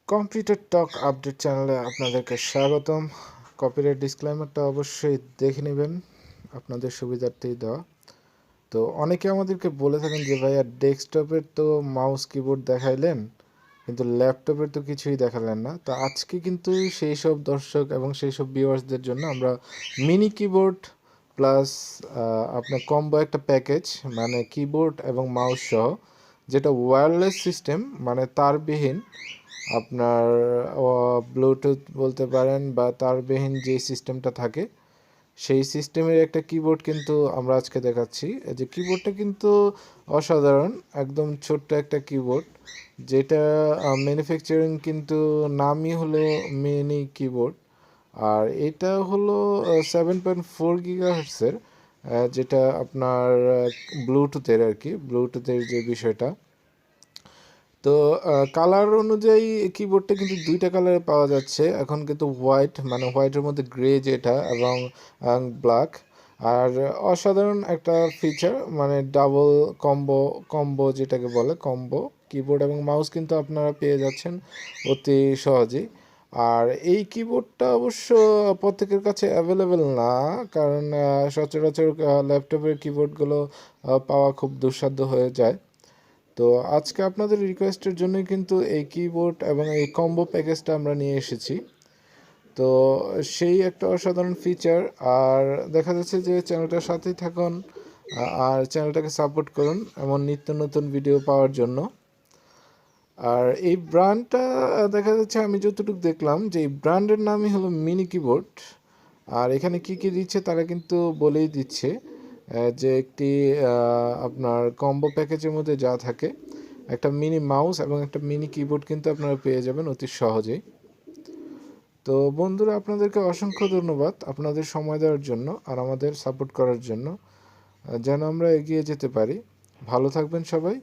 Computer টক update চ্যানেলে আপনাদেরকে স্বাগতম। কপিরাইট ডিসক্লেমারটা অবশ্যই দেখে নেবেন, আপনাদের সুবিধার্থেই দেওয়া। তো অনেকে আমাদেরকে বলে থাকেন যে ভাইয়া ডেস্কটপের তো মাউস কিবোর্ড দেখাইলেন, কিন্তু ল্যাপটপের তো কিছুই দেখালেন না। তো আজকে কিন্তু সেই সব দর্শক এবং সেই সব ভিউয়ার্সদের জন্য আমরা মিনি কিবোর্ড প্লাস আপনার কম্বো একটা প্যাকেজ, মানে কিবোর্ড এবং মাউস সহ, যেটা ওয়্যারলেস সিস্টেম, মানে তারবিহীন, আপনার ব্লুটুথ বলতে পারেন বা তারবিহীন যে সিস্টেমটা থাকে সেই সিস্টেমের একটা কিবোর্ড কিন্তু আমরা আজকে দেখাচ্ছি। এই যে কিবোর্ডটা কিন্তু অসাধারণ, একদম ছোট্ট একটা কিবোর্ড, যেটা ম্যানুফ্যাকচারিং কিন্তু নামই হলো মিনি কিবোর্ড। আর এটা হলো 7.4 GHz-এর, যেটা আপনার ব্লুটুথের আর কি, ব্লুটুথের যে বিষয়টা। তো কালার অনুযায়ী কিবোর্ডটা কিন্তু দুইটা কালারে পাওয়া যাচ্ছে এখন, কিন্তু হোয়াইট, মানে হোয়াইটের মধ্যে গ্রে যেটা, এবং ব্ল্যাক। আর অসাধারণ একটা ফিচার, মানে ডাবল কম্বো, কম্বো যেটাকে বলে কম্বো কিবোর্ড এবং মাউস কিন্তু আপনারা পেয়ে যাচ্ছেন অতি সহজেই। আর এই কিবোর্ডটা অবশ্য প্রত্যেকের কাছে অ্যাভেলেবেল না, কারণ সচরাচর ল্যাপটপের কিবোর্ডগুলো পাওয়া খুব দুঃসাধ্য হয়ে যায়। তো আজকে আপনাদের রিকোয়েস্টের জন্যই কিন্তু এই কিবোর্ড এবং এই কম্বো প্যাকেজটা আমরা নিয়ে এসেছি। তো সেই একটা অসাধারণ ফিচার। আর দেখা যাচ্ছে যে চ্যানেলটার সাথেই থাকুন, আর চ্যানেলটাকে সাপোর্ট করুন এমন নিত্য নতুন ভিডিও পাওয়ার জন্য। আর এই ব্র্যান্ডটা দেখা যাচ্ছে, আমি যতটুকু দেখলাম যে এই ব্র্যান্ডের নামই হলো মিনি কিবোর্ড। আর এখানে কি কি দিচ্ছে তারা কিন্তু বলেই দিচ্ছে, যে একটি আপনার কম্বো প্যাকেজের মধ্যে যা থাকে, একটা মিনি মাউস এবং একটা মিনি কিবোর্ড কিন্তু আপনারা পেয়ে যাবেন অতি সহজেই। তো বন্ধুরা, আপনাদেরকে অসংখ্য ধন্যবাদ আপনাদের সময় দেওয়ার জন্য আর আমাদের সাপোর্ট করার জন্য, যেন আমরা এগিয়ে যেতে পারি। ভালো থাকবেন সবাই।